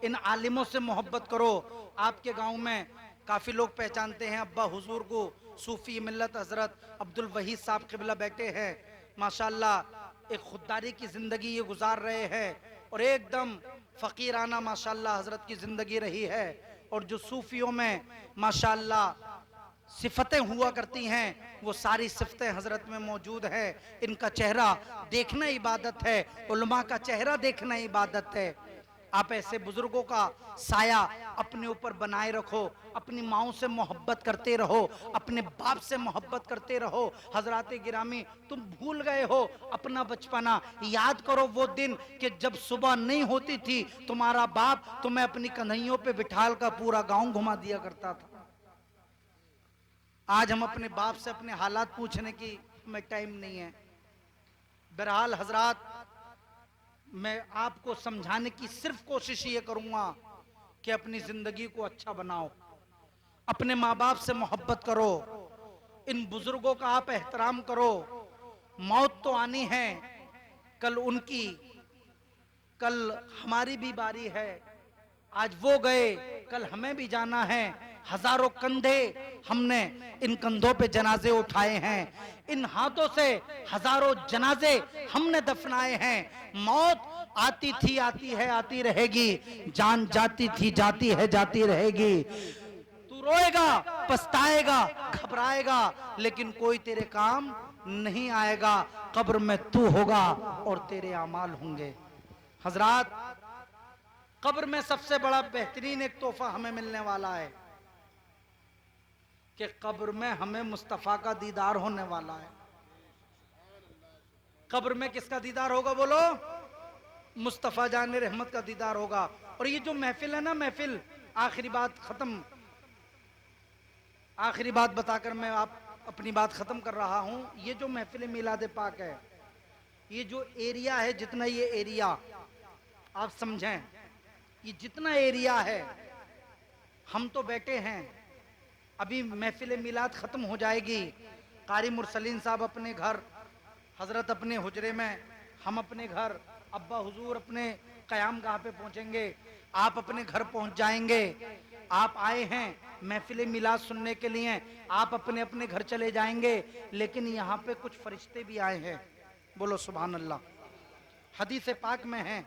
Speaker 1: इन आलिमों से मोहब्बत करो। आपके गांव में काफी लोग पहचानते हैं अब्बा हुजूर को, सूफी मिल्लत हजरत अब्दुल वहीद साहब क़िबला बैठे हैं। माशाल्लाह एक खुददारी की जिंदगी ये गुजार रहे हैं और एकदम फकीराना माशाल्लाह हजरत की जिंदगी रही है। और जो सूफियों में माशाल्लाह सिफतें हुआ करती हैं, वो सारी सिफतें हजरत में मौजूद है। इनका चेहरा देखना इबादत है, उलमा का चेहरा देखना इबादत है। आप ऐसे बुजुर्गों का साया अपने ऊपर बनाए रखो, अपनी माओं से मोहब्बत करते रहो, अपने बाप से मोहब्बत करते रहो। हजरात गिरामी, तुम भूल गए हो अपना बचपना, याद करो वो दिन कि जब सुबह नहीं होती थी तुम्हारा बाप तुम्हें अपनी कन्हैयों पे बिठाल कर पूरा गांव घुमा दिया करता था। आज हम अपने बाप से अपने हालात पूछने की हमें टाइम नहीं है। बहरहाल हजरात, मैं आपको समझाने की सिर्फ कोशिश ये करूंगा कि अपनी जिंदगी को अच्छा बनाओ, अपने माँ बाप से मोहब्बत करो, इन बुजुर्गों का आप एहतराम करो। मौत तो आनी है, कल उनकी, कल हमारी भी बारी है। आज वो गए, कल हमें भी जाना है। हजारों कंधे हमने इन कंधों पे जनाजे उठाए हैं, इन हाथों से हजारों जनाजे हमने दफनाए हैं। मौत आती थी, आती है, आती रहेगी, जान जाती थी, जाती है, जाती रहेगी। तू रोएगा, पछताएगा, घबराएगा, लेकिन कोई तेरे काम नहीं आएगा। कब्र में तू होगा और तेरे अमाल होंगे। हजरात, कब्र में सबसे बड़ा बेहतरीन एक तोहफा हमें मिलने वाला है कि कब्र में हमें मुस्तफा का दीदार होने वाला है। कब्र में किसका दीदार होगा बोलो? मुस्तफा जान रहमत का दीदार होगा। और ये जो महफिल है ना, महफिल, आखिरी बात खत्म, आखिरी बात बताकर मैं अपनी बात खत्म कर रहा हूं। ये जो महफिल मिलाद पाक है, ये जो एरिया है, जितना ये एरिया आप समझें, ये जितना एरिया है, हम तो बैठे हैं, अभी महफिल मिलाद खत्म हो जाएगी, कारी मुरसलीन साहब अपने घर, हजरत अपने हुजरे में, हम अपने घर, अब्बा हुजूर अपने क़याम गाह पे पहुंचेंगे, आप अपने घर पहुंच जाएंगे। आप आए हैं महफिल मिलाद सुनने के लिए, आप अपने अपने घर चले जाएंगे, लेकिन यहाँ पे कुछ फरिश्ते भी आए हैं। बोलो सुभान अल्लाह। हदीस पाक में है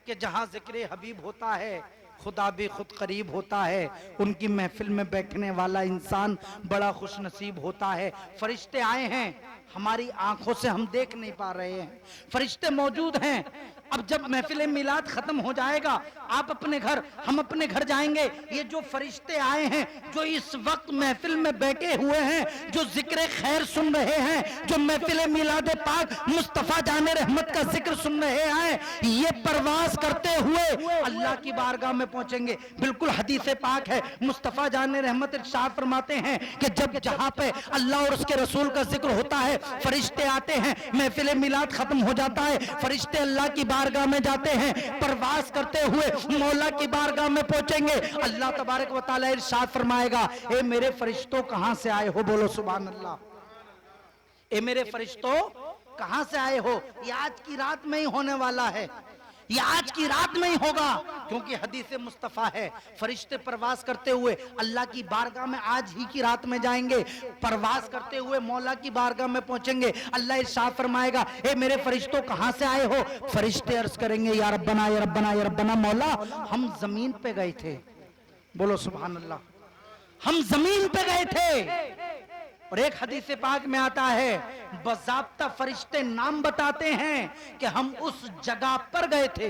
Speaker 1: कि जहाँ जिक्र हबीब होता है खुदा भी खुद करीब होता है। उनकी महफिल में बैठने वाला इंसान बड़ा खुश नसीब होता है। फरिश्ते आए हैं, हमारी आंखों से हम देख नहीं पा रहे हैं, फरिश्ते मौजूद हैं, अब जब महफिल मिलाद खत्म हो जाएगा, आप अपने घर, हम अपने घर जाएंगे, ये जो फरिश्ते आए हैं, जो इस वक्त महफिल में बैठे हुए हैं, जो जिक्र खैर सुन रहे हैं, जो महफिल मिलाद पाक मुस्तफा जाने रहमत का जिक्र सुन रहे हैं, ये परवाज करते हुए अल्लाह की बारगाह में पहुंचेंगे। बिल्कुल हदीस पाक है, मुस्तफा जाने रहमत इरशाद फरमाते हैं कि जब जहां पे अल्लाह और उसके रसूल का जिक्र होता है, फरिश्ते आते हैं, महफिल मिलाद खत्म हो जाता है, फरिश्ते अल्लाह की बारगाह में जाते हैं, परवाज करते हुए मौला की बारगाह में पहुंचेंगे। अल्लाह तबारक व तआला इरशाद फरमाएगा, ए मेरे फरिश्तों कहां से आए हो? बोलो सुभान अल्लाह। ए मेरे फरिश्तों कहां से आए हो? ये आज की रात में ही होने वाला है, ये आज की रात में ही होगा, क्योंकि हदीस मुस्तफा है, फरिश्ते परवास करते हुए अल्लाह की बारगाह में आज ही की रात में जाएंगे, परवास करते हुए मौला की बारगाह में पहुंचेंगे। अल्लाह इरशाद फरमाएगा, ए मेरे फरिश्तों कहां से आए हो? फरिश्ते अर्ज करेंगे, या रब्बना या रब्बना या रब्बना, मौला हम जमीन पे गए थे। बोलो सुभान अल्लाह, हम जमीन पे गए थे। और एक हदीस पाक में आता है, बज़ाब्ता फरिश्ते नाम बताते हैं कि हम उस जगह पर गए थे।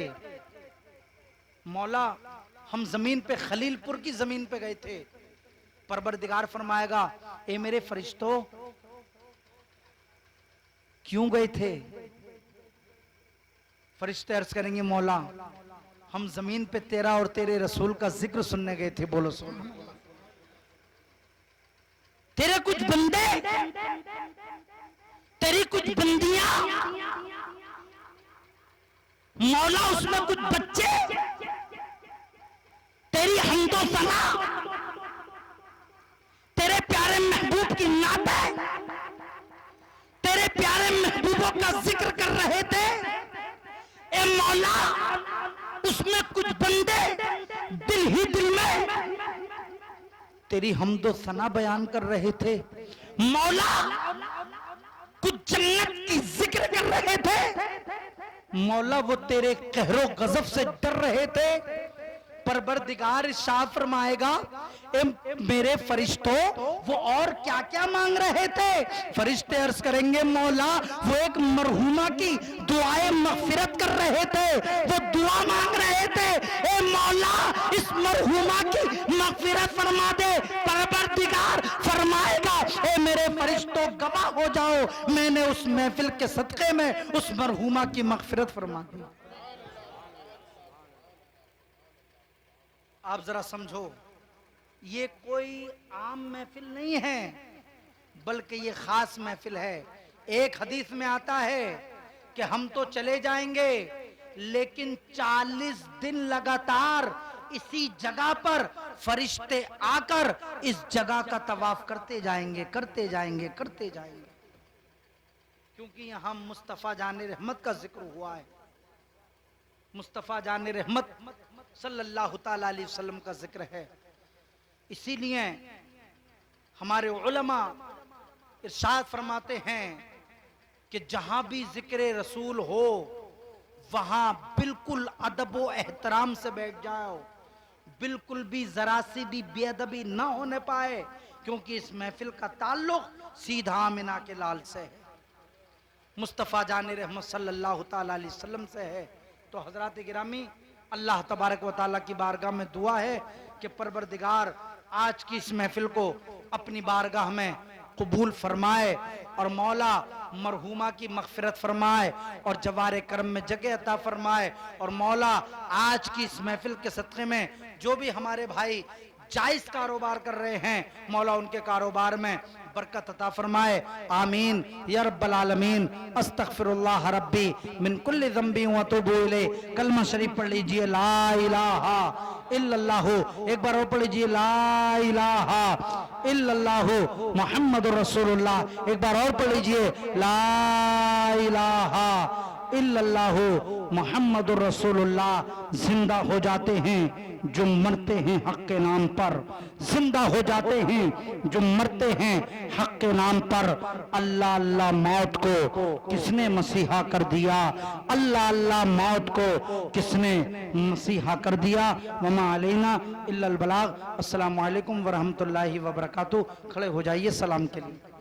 Speaker 1: मौला हम जमीन पे, खलीलपुर की जमीन पे गए थे। परवरदिगार फरमाएगा, ए मेरे फरिश्तों क्यों गए थे? फरिश्ते अर्ज करेंगे, मौला हम जमीन पे तेरा और तेरे रसूल का जिक्र सुनने गए थे। बोलो सुन, तेरे कुछ बंदे, तेरी कुछ बंदियां, मौला उसमें कुछ बच्चे, तेरी हम्दो सना, तेरे प्यारे महबूब की नाते, तेरे प्यारे महबूबों का जिक्र कर रहे थे। ए मौला उसमें कुछ बंदे दिल ही दिल में तेरी हम्दो सना बयान कर रहे थे। मौला कुछ जन्नत की जिक्र कर रहे थे। मौला वो तेरे कहरो गजब से डर रहे थे। परवरदिगार इरशाद फरमाएगा, मेरे फरिश्तों वो और क्या क्या मांग रहे थे? फरिश्ते अर्ज करेंगे, मौला वो एक मरहुमा की दुआए मगफिरत कर रहे थे, वो दुआ मांग रहे थे, ए मौला इस मरहुमा की मगफिरत फरमा दे। परवरदिगार फरमाएगा, ए मेरे फरिश्तों गवाह हो जाओ, मैंने उस महफिल के सदके में उस मरहुमा की मगफिरत फरमा दी। आप जरा समझो, ये कोई आम महफिल नहीं है, बल्कि ये खास महफिल है। एक हदीस में आता है कि हम तो चले जाएंगे, लेकिन 40 दिन लगातार इसी जगह पर फरिश्ते आकर इस जगह का तवाफ करते जाएंगे, करते जाएंगे, करते जाएंगे, क्योंकि यहां मुस्तफा जाने रहमत का जिक्र हुआ है। मुस्तफा जाने रहमत सल्लल्लाहु ताला अलैहि वसल्लम का जिक्र है। इसीलिए हमारे उलमा इरशाद फरमाते हैं कि जहां भी जिक्र रसूल हो वहां बिल्कुल अदब व एहतराम से बैठ जाओ, बिल्कुल भी जरा सी भी बेअदबी ना होने पाए, क्योंकि इस महफिल का ताल्लुक सीधा आमिना के लाल से है, मुस्तफ़ा जाने रहमत सल्लल्लाहु ताला अलैहि वसल्लम से है। तो हजरात गिरामी, अल्लाह तबारक व ताला की बारगाह में दुआ है कि परवरदिगार आज की इस महफिल को अपनी बारगाह में कबूल फरमाए और मौला मरहुमा की मगफिरत फरमाए और जवारे करम में जगह अता फरमाए। और मौला आज की इस महफिल के सदक़े में जो भी हमारे भाई जायज़ कारोबार कर रहे हैं, मौला उनके कारोबार में बरकत अता फरमाए। आमीन या रब्बल आलमीन। अस्तगफिरुल्लाह रब्बी मिन कुल्लि ज़ंबी व अतूबु इलैह। कलमा शरीफ पढ़ लीजिए, ला इलाहा इल्लल्लाहु। एक बार और पढ़ लीजिए, ला इलाहा इल्लल्लाहु मुहम्मदुर रसूलुल्लाह। एक बार और पढ़ लीजिए, ला इलाहा इल्लल्लाहु मुहम्मदुर रसूलुल्लाह। जिंदा हो जाते हैं जो मरते हैं हक के नाम पर, जिंदा हो जाते हैं जो मरते हैं हक के नाम पर। अल्लाह अल्लाह मौत को किसने मसीहा कर दिया, अल्लाह अल्लाह मौत को किसने मसीहा कर दिया। वमा अलैना इल्लल बलाग। अस्सलामु अलैकुम व रहमतुल्लाहि व बरकातुहू। खड़े हो जाइए सलाम के लिए।